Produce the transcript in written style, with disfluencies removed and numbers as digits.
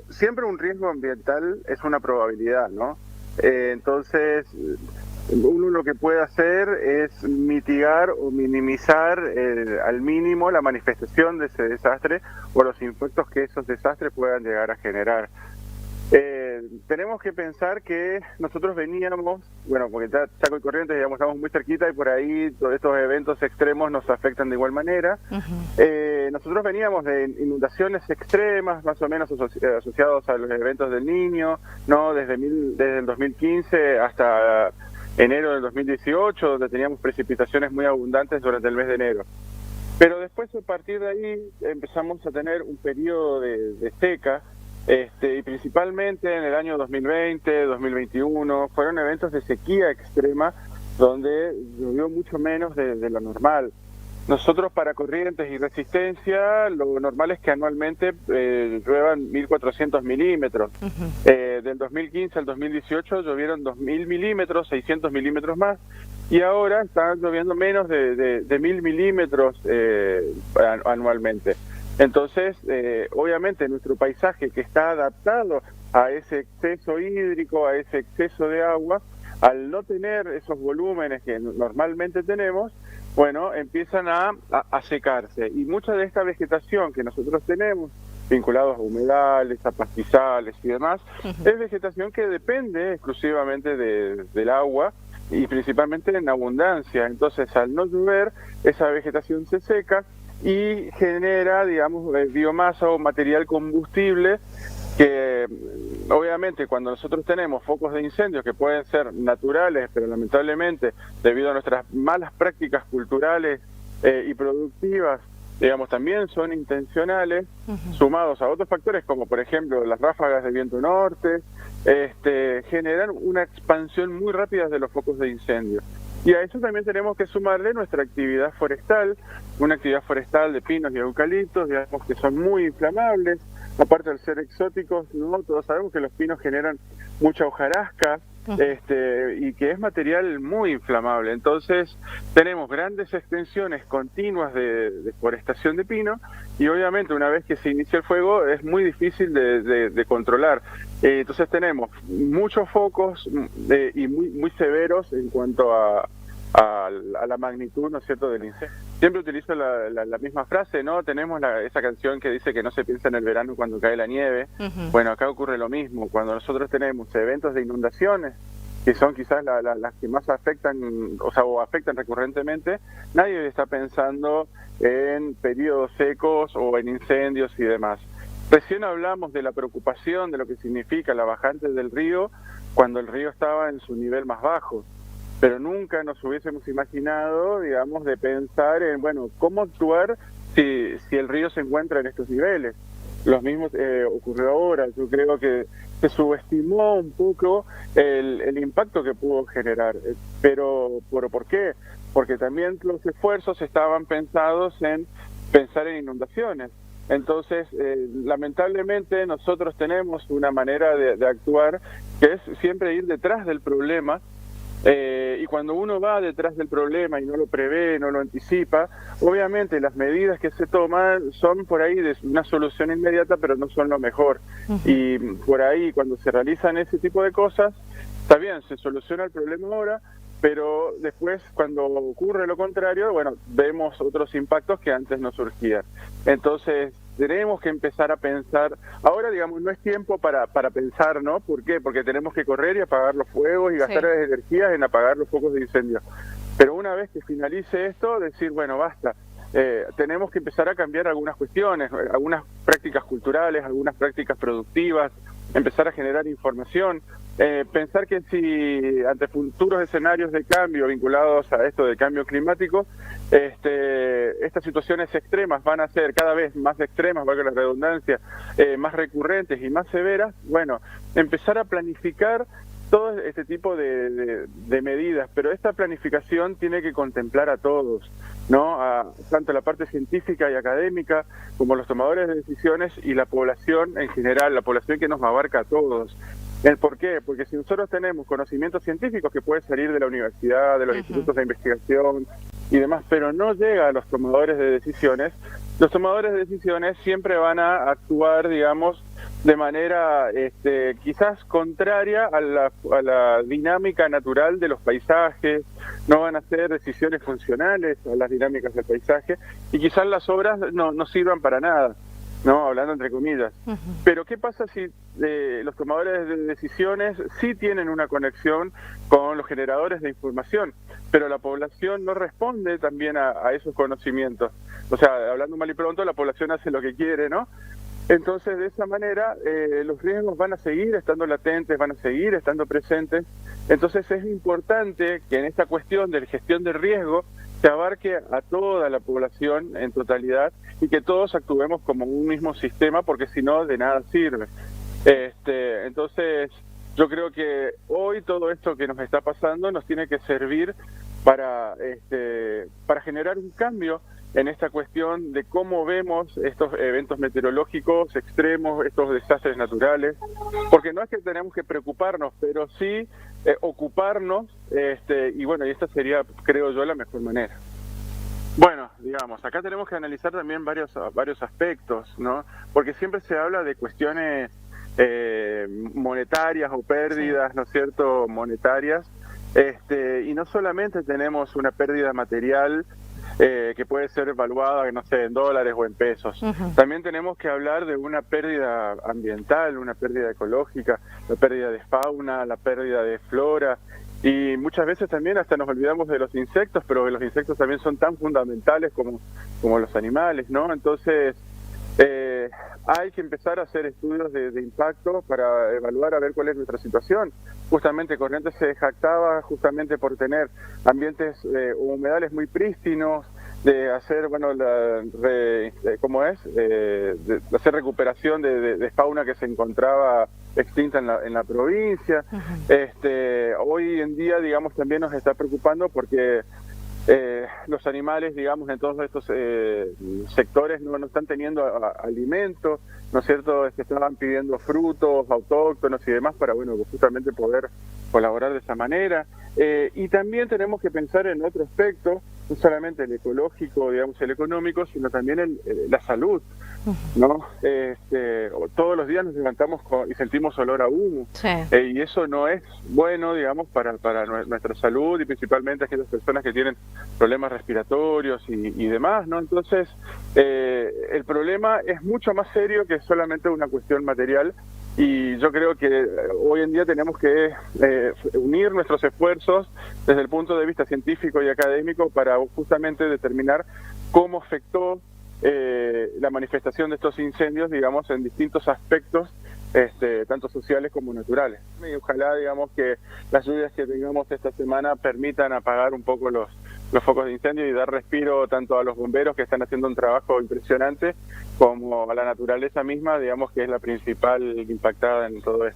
siempre un riesgo ambiental es una probabilidad, ¿no? Entonces, uno lo que puede hacer es mitigar o minimizar al mínimo la manifestación de ese desastre o los impactos que esos desastres puedan llegar a generar. Tenemos que pensar que nosotros veníamos, bueno, porque Chaco y Corrientes, digamos, estamos muy cerquita y por ahí todos estos eventos extremos nos afectan de igual manera. Nosotros veníamos de inundaciones extremas, más o menos asociados a los eventos del Niño, ¿no? Desde el 2015 hasta enero del 2018, donde teníamos precipitaciones muy abundantes durante el mes de enero. Pero después, a partir de ahí, empezamos a tener un periodo de seca, y principalmente en el año 2020, 2021, fueron eventos de sequía extrema, donde llovió mucho menos de lo normal. Nosotros para Corrientes y Resistencia, lo normal es que anualmente lluevan 1.400 milímetros. Del 2015 al 2018 llovieron 2.000 milímetros, 600 milímetros más, y ahora están lloviendo menos de 1.000 milímetros anualmente. Entonces, obviamente nuestro paisaje, que está adaptado a ese exceso hídrico, a ese exceso de agua, al no tener esos volúmenes que normalmente tenemos, bueno, empiezan a secarse. Y mucha de esta vegetación que nosotros tenemos, vinculados a humedales, a pastizales y demás, es vegetación que depende exclusivamente del agua y principalmente en abundancia. Entonces, al no llover, esa vegetación se seca y genera, digamos, biomasa o material combustible que obviamente cuando nosotros tenemos focos de incendios que pueden ser naturales, pero lamentablemente debido a nuestras malas prácticas culturales y productivas, digamos, también son intencionales, sumados a otros factores como por ejemplo las ráfagas de viento norte, generan una expansión muy rápida de los focos de incendio. Y a eso también tenemos que sumarle nuestra actividad forestal, una actividad forestal de pinos y eucaliptos, digamos, que son muy inflamables. Aparte de ser exóticos, ¿no? Todos sabemos que los pinos generan mucha hojarasca, y que es material muy inflamable. Entonces, tenemos grandes extensiones continuas de deforestación de pino y obviamente una vez que se inicia el fuego es muy difícil de controlar. Entonces tenemos muchos focos y muy severos en cuanto a la magnitud, ¿no es cierto?, del incendio. Siempre utilizo la misma frase, ¿no? Tenemos esa canción que dice que no se piensa en el verano cuando cae la nieve. Bueno, acá ocurre lo mismo. Cuando nosotros tenemos eventos de inundaciones, que son quizás las que más afectan, o afectan recurrentemente, nadie está pensando en periodos secos o en incendios y demás. Recién hablamos de la preocupación de lo que significa la bajante del río cuando el río estaba en su nivel más bajo. Pero nunca nos hubiésemos imaginado, digamos, de pensar en, bueno, cómo actuar si el río se encuentra en estos niveles. Lo mismo ocurrió ahora. Yo creo que se subestimó un poco el impacto que pudo generar. Pero ¿por qué? Porque también los esfuerzos estaban pensados en pensar en inundaciones. Entonces, lamentablemente nosotros tenemos una manera de actuar que es siempre ir detrás del problema. Y cuando uno va detrás del problema y no lo prevé, no lo anticipa, obviamente las medidas que se toman son por ahí de una solución inmediata, pero no son lo mejor. Y por ahí, cuando se realizan ese tipo de cosas, está bien, se soluciona el problema ahora, pero después, cuando ocurre lo contrario, bueno, vemos otros impactos que antes no surgían. Entonces, tenemos que empezar a pensar, ahora digamos, no es tiempo para pensar, ¿no? ¿Por qué? Porque tenemos que correr y apagar los fuegos y gastar las energías en apagar los focos de incendio. Pero una vez que finalice esto, decir, bueno, basta, tenemos que empezar a cambiar algunas cuestiones, algunas prácticas culturales, algunas prácticas productivas, empezar a generar información, pensar que si ante futuros escenarios de cambio vinculados a esto del cambio climático, estas situaciones extremas van a ser cada vez más extremas, valga la redundancia, más recurrentes y más severas, bueno, empezar a planificar todo este tipo de medidas, pero esta planificación tiene que contemplar a todos, ¿no? Tanto la parte científica y académica como los tomadores de decisiones y la población en general, la población que nos abarca a todos. ¿Por qué? Porque si nosotros tenemos conocimientos científicos que pueden salir de la universidad, de los institutos de investigación y demás, pero no llega a los tomadores de decisiones, los tomadores de decisiones siempre van a actuar, digamos, de manera quizás contraria a la dinámica natural de los paisajes, no van a hacer decisiones funcionales a las dinámicas del paisaje, y quizás las obras no sirvan para nada, ¿no? Hablando entre comillas. Pero ¿qué pasa si los tomadores de decisiones sí tienen una conexión con los generadores de información, pero la población no responde también a esos conocimientos? O sea, hablando mal y pronto, la población hace lo que quiere, ¿no? Entonces, de esa manera, los riesgos van a seguir estando latentes, van a seguir estando presentes. Entonces, es importante que en esta cuestión de gestión del riesgo se abarque a toda la población en totalidad y que todos actuemos como un mismo sistema, porque si no, de nada sirve. Entonces, yo creo que hoy todo esto que nos está pasando nos tiene que servir para generar un cambio en esta cuestión de cómo vemos estos eventos meteorológicos extremos, estos desastres naturales, porque no es que tenemos que preocuparnos, pero sí ocuparnos, y bueno, y esta sería, creo yo, la mejor manera. Bueno, digamos, acá tenemos que analizar también varios aspectos, ¿no? Porque siempre se habla de cuestiones monetarias o pérdidas, ¿no es cierto?, monetarias, y no solamente tenemos una pérdida material que puede ser evaluada, no sé, en dólares o en pesos. También tenemos que hablar de una pérdida ambiental, una pérdida ecológica, la pérdida de fauna, la pérdida de flora, y muchas veces también hasta nos olvidamos de los insectos, pero los insectos también son tan fundamentales como los animales, ¿no? Entonces, hay que empezar a hacer estudios de impacto para evaluar a ver cuál es nuestra situación. Justamente Corrientes se jactaba justamente por tener ambientes humedales muy prístinos, de hacer, bueno, de hacer recuperación de fauna que se encontraba extinta en la provincia. Hoy en día, digamos, también nos está preocupando porque los animales, digamos, en todos estos sectores no están teniendo alimento, ¿no es cierto? Estaban pidiendo frutos autóctonos y demás para, bueno, justamente poder colaborar de esa manera. Y también tenemos que pensar en otro aspecto, no solamente el ecológico, digamos, el económico, sino también la salud, ¿no? Todos los días nos levantamos y sentimos olor a humo, sí. Y eso no es bueno, digamos, para nuestra salud, y principalmente aquellas personas que tienen problemas respiratorios y demás, ¿no? Entonces, el problema es mucho más serio que solamente una cuestión material, y yo creo que hoy en día tenemos que unir nuestros esfuerzos desde el punto de vista científico y académico para justamente determinar cómo afectó la manifestación de estos incendios, digamos, en distintos aspectos, tanto sociales como naturales. Y ojalá, digamos, que las lluvias que tengamos esta semana permitan apagar un poco los focos de incendio y dar respiro tanto a los bomberos, que están haciendo un trabajo impresionante, como a la naturaleza misma, digamos, que es la principal impactada en todo esto.